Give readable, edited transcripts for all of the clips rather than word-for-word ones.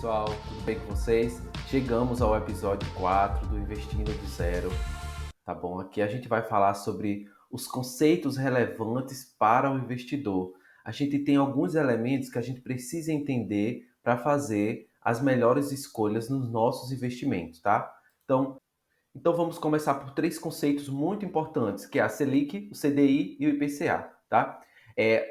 pessoal, tudo bem com vocês? Chegamos ao episódio 4 do Investindo do Zero, tá bom? Aqui a gente vai falar sobre os conceitos relevantes para o investidor. A gente tem alguns elementos que a gente precisa entender para fazer as melhores escolhas nos nossos investimentos, tá? Então vamos começar por três conceitos muito importantes, que é a Selic, o CDI e o IPCA, tá?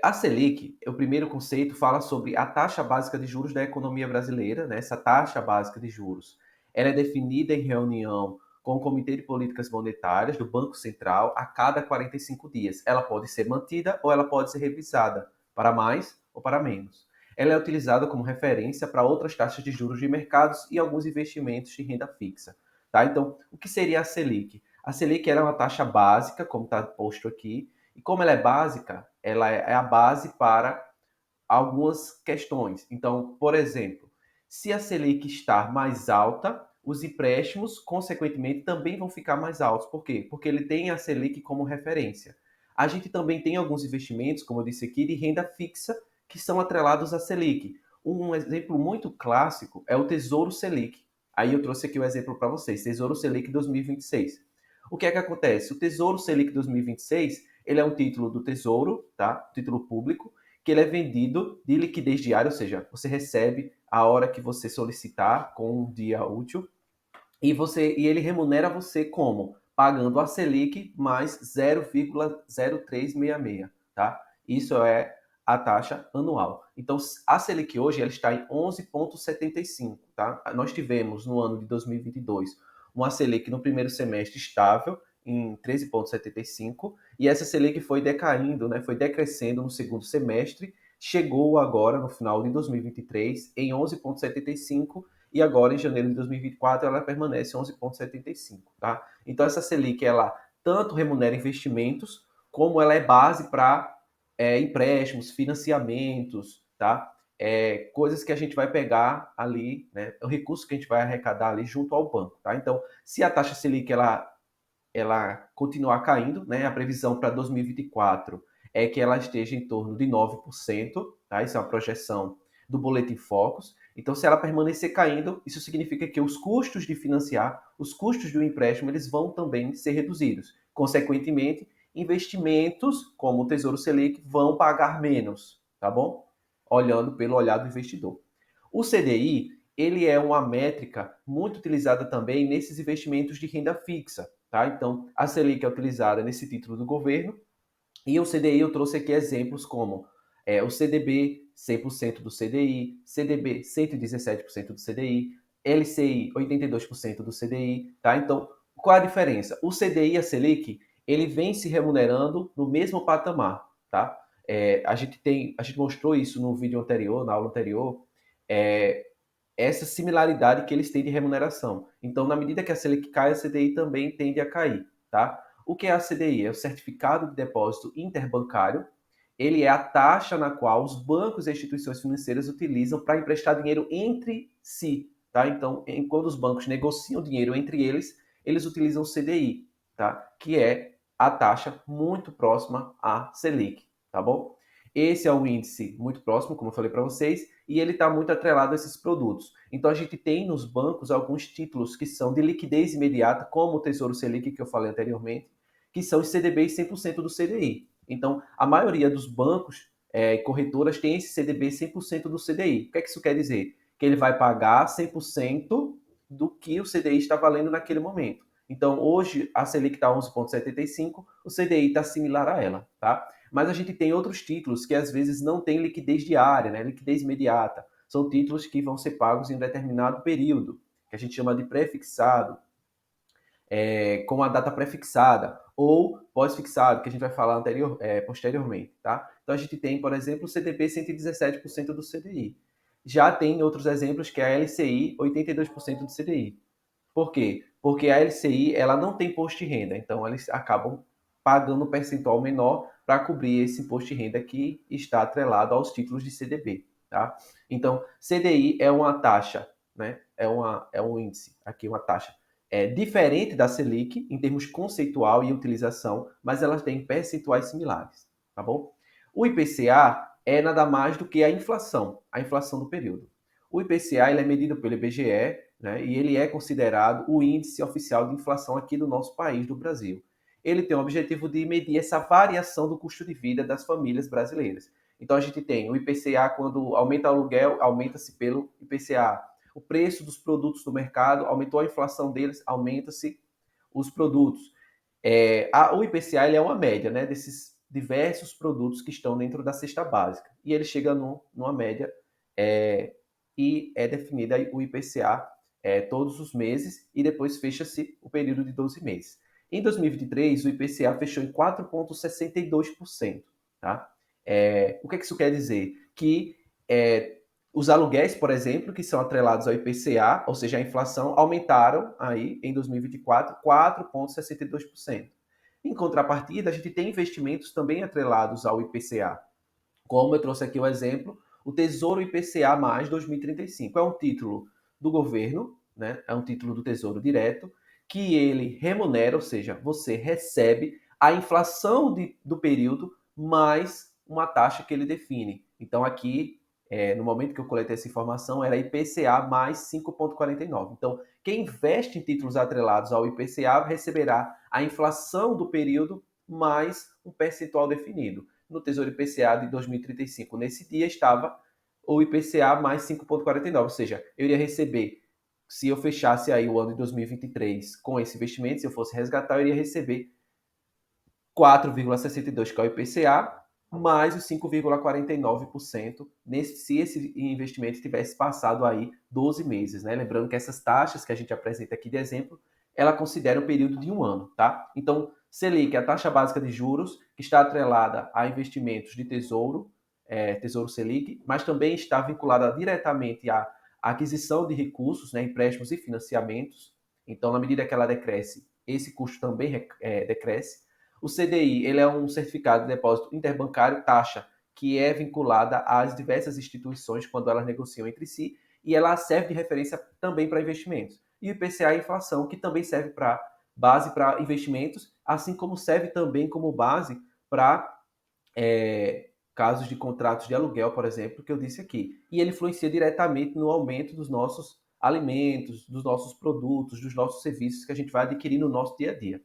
A Selic, o primeiro conceito, fala sobre a taxa básica de juros da economia brasileira, né? Essa taxa básica de juros, ela é definida em reunião com o Comitê de Políticas Monetárias do Banco Central a cada 45 dias. Ela pode ser mantida ou ela pode ser revisada para mais ou para menos. Ela é utilizada como referência para outras taxas de juros de mercados e alguns investimentos de renda fixa. Tá? Então, o que seria a Selic? A Selic era uma taxa básica, como está posto aqui, e como ela é básica, ela é a base para algumas questões. Então, por exemplo, se a Selic estar mais alta, os empréstimos, consequentemente, também vão ficar mais altos. Por quê? Porque ele tem a Selic como referência. A gente também tem alguns investimentos, como eu disse aqui, de renda fixa, que são atrelados à Selic. Um exemplo muito clássico é o Tesouro Selic. Aí eu trouxe aqui o exemplo para vocês, Tesouro Selic 2026. O que é que acontece? O Tesouro Selic 2026, ele é um título do Tesouro, tá? Título público, que ele é vendido de liquidez diária, ou seja, você recebe a hora que você solicitar com um dia útil e ele remunera você como? Pagando a Selic mais 0,0366, tá? Isso é a taxa anual. Então, a Selic hoje ela está em 11,75, tá? Nós tivemos no ano de 2022 uma Selic no primeiro semestre estável em 13,75 e essa Selic foi decaindo, né? Foi decrescendo no segundo semestre, chegou agora no final de 2023 em 11,75 e agora em janeiro de 2024 ela permanece 11,75, tá? Então essa Selic ela tanto remunera investimentos como ela é base para empréstimos, financiamentos, tá? Coisas que a gente vai pegar ali, né? O recurso que a gente vai arrecadar ali junto ao banco, tá? Então, se a taxa Selic ela continuar caindo, né? A previsão para 2024 é que ela esteja em torno de 9%, tá? Isso é uma projeção do Boletim Focus. Então, se ela permanecer caindo, isso significa que os custos de financiar, os custos do empréstimo, eles vão também ser reduzidos. Consequentemente, investimentos como o Tesouro Selic vão pagar menos, tá bom? Olhando pelo olhar do investidor. O CDI, ele é uma métrica muito utilizada também nesses investimentos de renda fixa, tá? Então, a Selic é utilizada nesse título do governo e o CDI eu trouxe aqui exemplos como o CDB 100% do CDI, CDB 117% do CDI, LCI 82% do CDI, tá? Então, qual a diferença? O CDI e a Selic, ele vem se remunerando no mesmo patamar, tá? A gente mostrou isso no vídeo anterior, na aula anterior, é, essa similaridade que eles têm de remuneração. Então, na medida que a Selic cai, a CDI também tende a cair, tá? O que é a CDI? É o Certificado de Depósito Interbancário. Ele é a taxa na qual os bancos e instituições financeiras utilizam para emprestar dinheiro entre si, tá? Então, quando os bancos negociam dinheiro entre eles, eles utilizam o CDI, tá? Que é a taxa muito próxima à Selic, tá bom? Esse é um índice muito próximo, como eu falei para vocês, e ele está muito atrelado a esses produtos. Então a gente tem nos bancos alguns títulos que são de liquidez imediata, como o Tesouro Selic, que eu falei anteriormente, que são os CDBs 100% do CDI. Então a maioria dos bancos e corretoras tem esse CDB 100% do CDI. O que é que isso quer dizer? Que ele vai pagar 100% do que o CDI está valendo naquele momento. Então hoje a Selic está 11,75, o CDI está similar a ela, tá? Mas a gente tem outros títulos que às vezes não têm liquidez diária, né? Liquidez imediata. São títulos que vão ser pagos em um determinado período, que a gente chama de pré-fixado, com a data pré-fixada, ou pós-fixado, que a gente vai falar posteriormente. Tá? Então a gente tem, por exemplo, o CDB 117% do CDI. Já tem outros exemplos que é a LCI 82% do CDI. Por quê? Porque a LCI ela não tem imposto de renda, então eles acabam pagando um percentual menor para cobrir esse imposto de renda que está atrelado aos títulos de CDB. Tá? Então, CDI é uma taxa, né? É um índice, aqui uma taxa diferente da Selic em termos conceitual e utilização, mas elas têm percentuais similares. Tá bom? O IPCA é nada mais do que a inflação do período. O IPCA ele é medido pelo IBGE, né, e ele é considerado o índice oficial de inflação aqui do nosso país, do Brasil. Ele tem o objetivo de medir essa variação do custo de vida das famílias brasileiras. Então a gente tem o IPCA, quando aumenta o aluguel, aumenta-se pelo IPCA. O preço dos produtos do mercado, aumentou a inflação deles, aumenta-se os produtos. O IPCA ele é uma média, né, desses diversos produtos que estão dentro da cesta básica. E ele chega numa média e é definida o IPCA todos os meses e depois fecha-se o período de 12 meses. Em 2023, o IPCA fechou em 4,62%. Tá? O que isso quer dizer? Que os aluguéis, por exemplo, que são atrelados ao IPCA, ou seja, a inflação, aumentaram aí em 2024 4,62%. Em contrapartida, a gente tem investimentos também atrelados ao IPCA. Como eu trouxe aqui o exemplo, o Tesouro IPCA mais 2035. É um título do governo, né? É um título do Tesouro Direto, que ele remunera, ou seja, você recebe a inflação do período mais uma taxa que ele define. Então, aqui, no momento que eu coletei essa informação, era IPCA mais 5,49. Então, quem investe em títulos atrelados ao IPCA receberá a inflação do período mais um percentual definido. No Tesouro IPCA de 2035, nesse dia, estava o IPCA mais 5,49, ou seja, eu iria receber, se eu fechasse aí o ano de 2023 com esse investimento, se eu fosse resgatar, eu iria receber 4,62, que é o IPCA, mais os 5,49% se esse investimento tivesse passado aí 12 meses, né? Lembrando que essas taxas que a gente apresenta aqui de exemplo, ela considera o período de um ano, tá? Então, Selic é a taxa básica de juros, que está atrelada a investimentos de tesouro, Tesouro Selic, mas também está vinculada diretamente à aquisição de recursos, né, empréstimos e financiamentos. Então, na medida que ela decresce, esse custo também decresce. O CDI ele é um certificado de depósito interbancário, taxa que é vinculada às diversas instituições quando elas negociam entre si, e ela serve de referência também para investimentos. E o IPCA é a inflação, que também serve para base para investimentos, assim como serve também como base para casos de contratos de aluguel, por exemplo, que eu disse aqui. E ele influencia diretamente no aumento dos nossos alimentos, dos nossos produtos, dos nossos serviços que a gente vai adquirir no nosso dia a dia.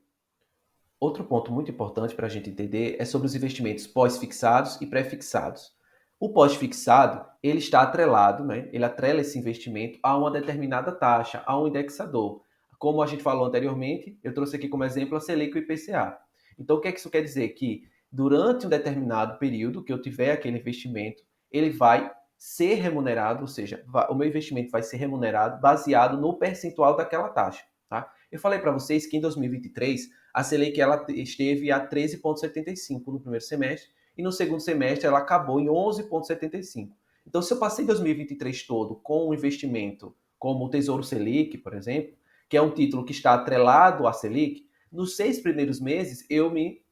Outro ponto muito importante para a gente entender é sobre os investimentos pós-fixados e pré-fixados. O pós-fixado, ele está atrelado, né? Ele atrela esse investimento a uma determinada taxa, a um indexador. Como a gente falou anteriormente, eu trouxe aqui como exemplo a Selic e o IPCA. Então, o que é que isso quer dizer? Que durante um determinado período que eu tiver aquele investimento, ele vai ser remunerado, ou seja, o meu investimento vai ser remunerado baseado no percentual daquela taxa. Tá? Eu falei para vocês que em 2023 a Selic ela esteve a 13,75 no primeiro semestre e no segundo semestre ela acabou em 11,75. Então, se eu passei 2023 todo com um investimento como o Tesouro Selic, por exemplo, que é um título que está atrelado à Selic, nos 6 primeiros meses eu me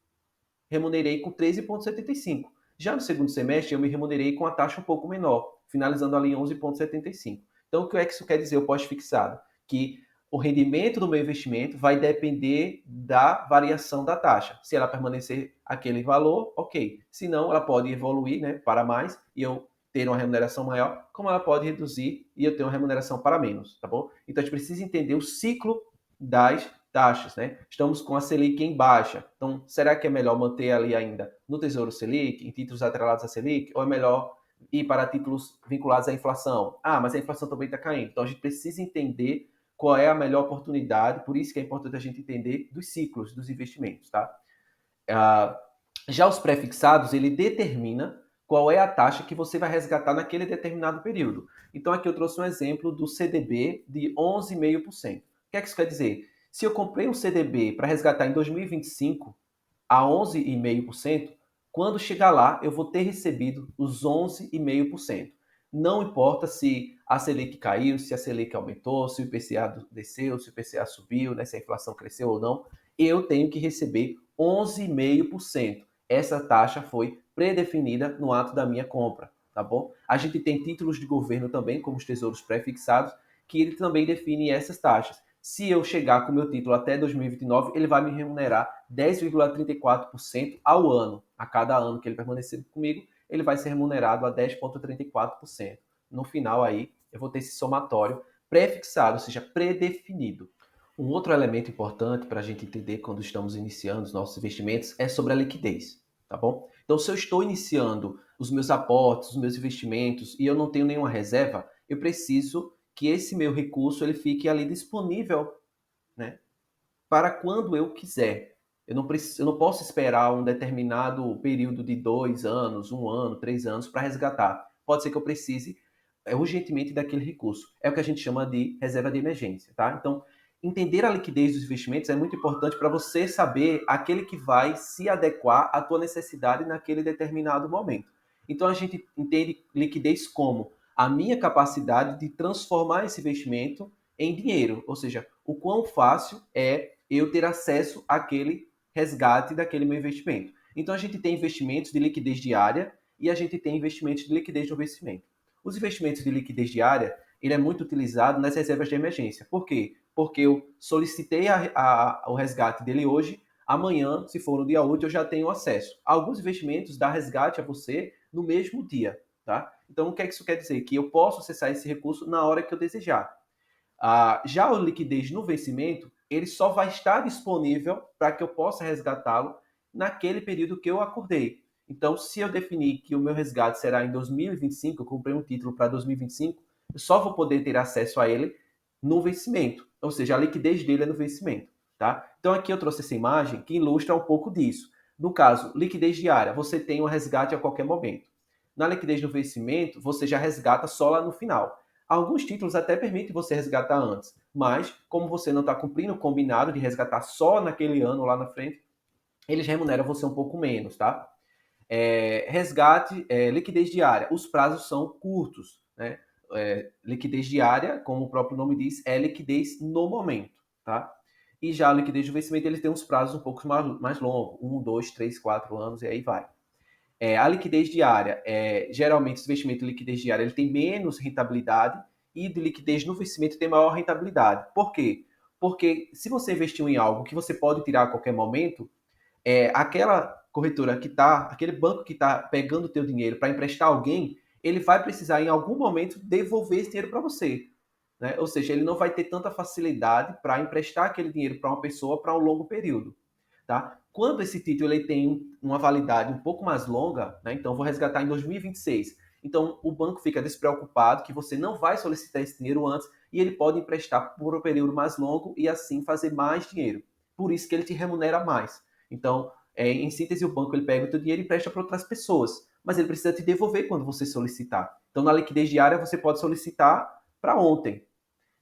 remunerei com 13,75. Já no segundo semestre eu me remunerei com a taxa um pouco menor, finalizando ali em 11,75. Então, o que é que isso quer dizer, o pós-fixado? Que o rendimento do meu investimento vai depender da variação da taxa. Se ela permanecer aquele valor, ok. Se não, ela pode evoluir, né, para mais e eu ter uma remuneração maior, como ela pode reduzir e eu ter uma remuneração para menos, tá bom? Então a gente precisa entender o ciclo das taxas, né? Estamos com a Selic em baixa. Então, será que é melhor manter ali ainda no Tesouro Selic, em títulos atrelados à Selic, ou é melhor ir para títulos vinculados à inflação? Ah, mas a inflação também está caindo. Então, a gente precisa entender qual é a melhor oportunidade, por isso que é importante a gente entender dos ciclos dos investimentos, tá? Já os pré-fixados, ele determina qual é a taxa que você vai resgatar naquele determinado período. Então, aqui eu trouxe um exemplo do CDB de 11,5%. O que é que isso quer dizer? Se eu comprei um CDB para resgatar em 2025 a 11,5%, quando chegar lá, eu vou ter recebido os 11,5%. Não importa se a Selic caiu, se a Selic aumentou, se o IPCA desceu, se o IPCA subiu, né, se a inflação cresceu ou não, eu tenho que receber 11,5%. Essa taxa foi predefinida no ato da minha compra, tá bom? A gente tem títulos de governo também, como os tesouros pré-fixados, que ele também define essas taxas. Se eu chegar com o meu título até 2029, ele vai me remunerar 10,34% ao ano. A cada ano que ele permanecer comigo, ele vai ser remunerado a 10,34%. No final aí, eu vou ter esse somatório pré-fixado, ou seja, predefinido. Um outro elemento importante para a gente entender quando estamos iniciando os nossos investimentos é sobre a liquidez, tá bom? Então, se eu estou iniciando os meus aportes, os meus investimentos e eu não tenho nenhuma reserva, eu preciso que esse meu recurso ele fique ali disponível, né, para quando eu quiser. Eu não posso esperar um determinado período de 2 anos, 1 ano, 3 anos para resgatar. Pode ser que eu precise urgentemente daquele recurso. É o que a gente chama de reserva de emergência, tá? Então, entender a liquidez dos investimentos é muito importante para você saber aquele que vai se adequar à tua necessidade naquele determinado momento. Então, a gente entende liquidez como a minha capacidade de transformar esse investimento em dinheiro, ou seja, o quão fácil é eu ter acesso àquele resgate daquele meu investimento. Então, a gente tem investimentos de liquidez diária e a gente tem investimentos de liquidez no vencimento. Os investimentos de liquidez diária, ele é muito utilizado nas reservas de emergência. Por quê? Porque eu solicitei o resgate dele hoje, amanhã, se for no dia útil, eu já tenho acesso. Alguns investimentos dá resgate a você no mesmo dia, tá? Então, o que é que isso quer dizer? Que eu posso acessar esse recurso na hora que eu desejar. Já o liquidez no vencimento, ele só vai estar disponível para que eu possa resgatá-lo naquele período que eu acordei. Então, se eu definir que o meu resgate será em 2025, eu comprei um título para 2025, eu só vou poder ter acesso a ele no vencimento. Ou seja, a liquidez dele é no vencimento. Tá? Então, aqui eu trouxe essa imagem que ilustra um pouco disso. No caso, liquidez diária, você tem um resgate a qualquer momento. Na liquidez no vencimento, você já resgata só lá no final. Alguns títulos até permitem você resgatar antes, mas como você não está cumprindo o combinado de resgatar só naquele ano lá na frente, eles remuneram você um pouco menos, tá? Resgate, liquidez diária. Os prazos são curtos, né? Liquidez diária, como o próprio nome diz, é liquidez no momento, tá? E já a liquidez de vencimento, ele tem uns prazos um pouco mais longos, 1, 2, 3, 4 anos e aí vai. A liquidez diária, geralmente esse investimento de liquidez diária ele tem menos rentabilidade e de liquidez no vencimento tem maior rentabilidade. Por quê? Porque se você investiu em algo que você pode tirar a qualquer momento, aquela corretora que está, aquele banco que está pegando o teu dinheiro para emprestar alguém, ele vai precisar em algum momento devolver esse dinheiro para você. Né? Ou seja, ele não vai ter tanta facilidade para emprestar aquele dinheiro para uma pessoa para um longo período. Tá? Quando esse título ele tem uma validade um pouco mais longa, né? Então vou resgatar em 2026. Então o banco fica despreocupado que você não vai solicitar esse dinheiro antes e ele pode emprestar por um período mais longo e assim fazer mais dinheiro. Por isso que ele te remunera mais. Então, em síntese, o banco ele pega o teu dinheiro e empresta para outras pessoas, mas ele precisa te devolver quando você solicitar. Então, na liquidez diária, você pode solicitar para ontem.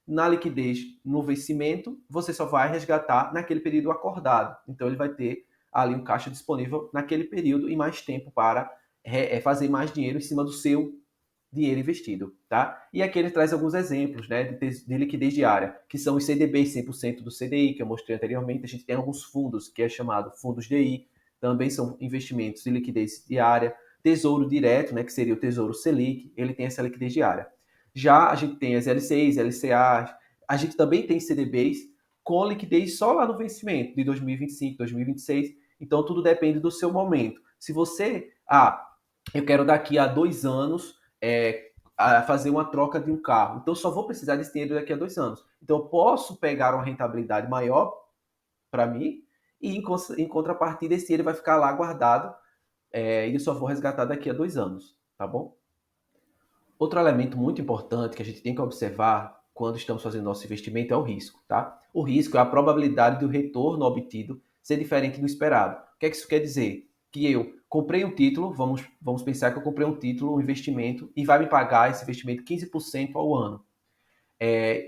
Na liquidez, no vencimento, você só vai resgatar naquele período acordado. Então, ele vai ter ali um caixa disponível naquele período e mais tempo para fazer mais dinheiro em cima do seu dinheiro investido, tá? E aqui ele traz alguns exemplos, né, de liquidez diária, que são os CDBs 100% do CDI, que eu mostrei anteriormente. A gente tem alguns fundos, que é chamado fundos DI, também são investimentos de liquidez diária. Tesouro direto, né, que seria o Tesouro Selic, ele tem essa liquidez diária. Já a gente tem as LCIs, LCAs, a gente também tem CDBs com liquidez só lá no vencimento de 2025, 2026. Então tudo depende do seu momento. Se você, eu quero daqui a 2 anos a fazer uma troca de um carro, então só vou precisar desse dinheiro daqui a 2 anos. Então eu posso pegar uma rentabilidade maior para mim e em contrapartida esse dinheiro vai ficar lá guardado e eu só vou resgatar daqui a 2 anos, tá bom? Outro elemento muito importante que a gente tem que observar quando estamos fazendo nosso investimento é o risco, tá? O risco é a probabilidade do retorno obtido ser diferente do esperado. O que é que isso quer dizer? Que eu comprei um título, vamos pensar que eu comprei um título, um investimento, e vai me pagar esse investimento 15% ao ano.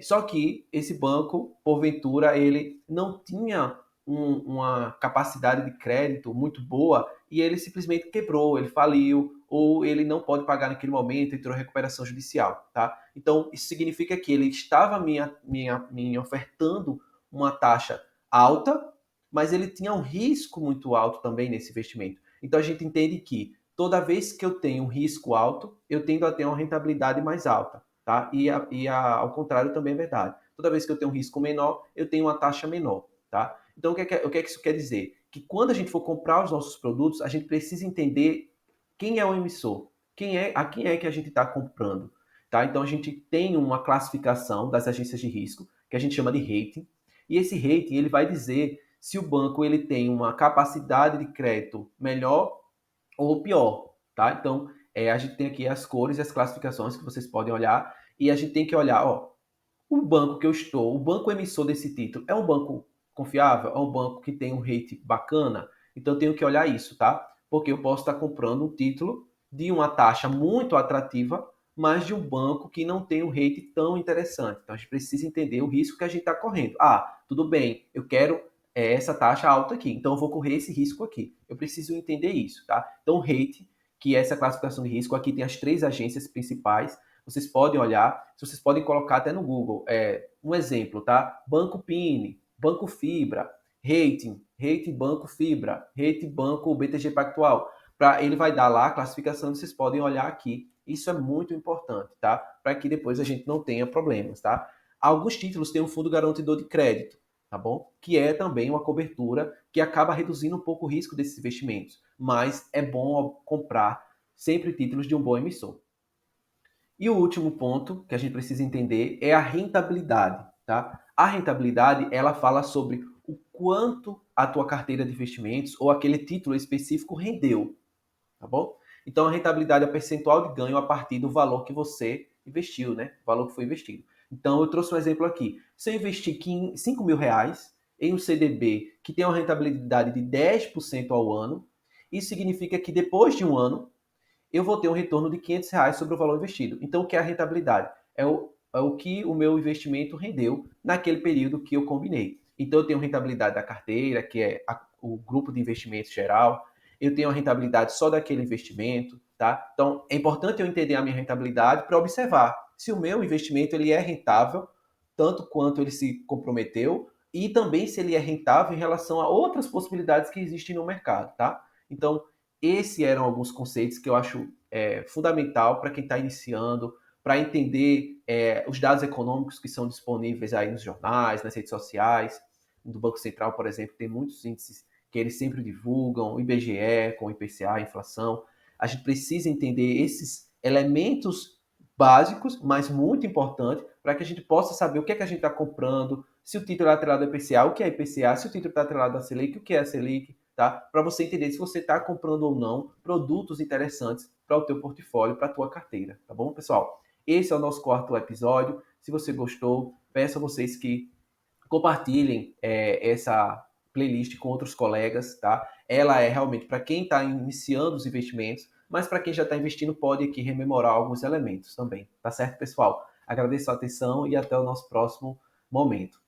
Só que esse banco, porventura, ele não tinha uma capacidade de crédito muito boa e ele simplesmente quebrou, ele faliu, ou ele não pode pagar naquele momento, entrou em recuperação judicial, tá? Então, isso significa que ele estava me ofertando uma taxa alta, mas ele tinha um risco muito alto também nesse investimento. Então, a gente entende que toda vez que eu tenho um risco alto, eu tendo a ter uma rentabilidade mais alta. Tá? Ao contrário também é verdade. Toda vez que eu tenho um risco menor, eu tenho uma taxa menor. Tá? Então, o que é que isso quer dizer? Que quando a gente for comprar os nossos produtos, a gente precisa entender quem é o emissor, a quem é que a gente está comprando. tá? Então a gente tem uma classificação das agências de risco, que a gente chama de rating, e esse rating ele vai dizer se o banco ele tem uma capacidade de crédito melhor ou pior, tá? Então, a gente tem aqui as cores e as classificações que vocês podem olhar, e a gente tem que olhar, ó, o banco que eu estou, o banco emissor desse título, é um banco confiável? É um banco que tem um rate bacana? Então eu tenho que olhar isso, tá? Porque eu posso estar comprando um título de uma taxa muito atrativa, mas de um banco que não tem um rate tão interessante. Então a gente precisa entender o risco que a gente está correndo. Ah, tudo bem, eu quero essa taxa alta aqui, então eu vou correr esse risco aqui. Eu preciso entender isso, tá? Então o rate, que é essa classificação de risco, aqui tem as 3 agências principais. Vocês podem olhar, vocês podem colocar até no Google. Um exemplo, tá? Banco Pini, Banco Fibra, Rating Banco Fibra, Rating Banco BTG Pactual. Ele vai dar lá a classificação, vocês podem olhar aqui. Isso é muito importante, tá? Para que depois a gente não tenha problemas, tá? Alguns títulos têm um fundo garantidor de crédito, tá bom? Que é também uma cobertura que acaba reduzindo um pouco o risco desses investimentos. Mas é bom comprar sempre títulos de um bom emissor. E o último ponto que a gente precisa entender é a rentabilidade, tá? A rentabilidade, ela fala sobre o quanto a tua carteira de investimentos ou aquele título específico rendeu, tá bom? Então a rentabilidade é o percentual de ganho a partir do valor que você investiu, né? O valor que foi investido. Então eu trouxe um exemplo aqui. Se eu investir 5 mil reais em um CDB que tem uma rentabilidade de 10% ao ano, isso significa que depois de um ano eu vou ter um retorno de R$ 500 sobre o valor investido. Então, o que é a rentabilidade? É o que o meu investimento rendeu naquele período que eu combinei. Então, eu tenho rentabilidade da carteira, que é o grupo de investimentos geral. Eu tenho a rentabilidade só daquele investimento, tá? Então, é importante eu entender a minha rentabilidade para observar se o meu investimento ele é rentável, tanto quanto ele se comprometeu, e também se ele é rentável em relação a outras possibilidades que existem no mercado, tá? Então, esses eram alguns conceitos que eu acho fundamental para quem está iniciando, para entender os dados econômicos que são disponíveis aí nos jornais, nas redes sociais. Do Banco Central, por exemplo, tem muitos índices que eles sempre divulgam, o IBGE, com o IPCA, a inflação. A gente precisa entender esses elementos básicos, mas muito importantes, para que a gente possa saber o que é que a gente está comprando, se o título é atrelado ao IPCA, o que é IPCA, se o título está atrelado à Selic, o que é a Selic, tá? Para você entender se você está comprando ou não produtos interessantes para o teu portfólio, para a tua carteira, tá bom, pessoal? Esse é o nosso 4º episódio. Se você gostou, peço a vocês que compartilhem essa playlist com outros colegas, tá? Ela é realmente para quem está iniciando os investimentos, mas para quem já está investindo pode aqui rememorar alguns elementos também, tá certo, pessoal? Agradeço a atenção e até o nosso próximo momento.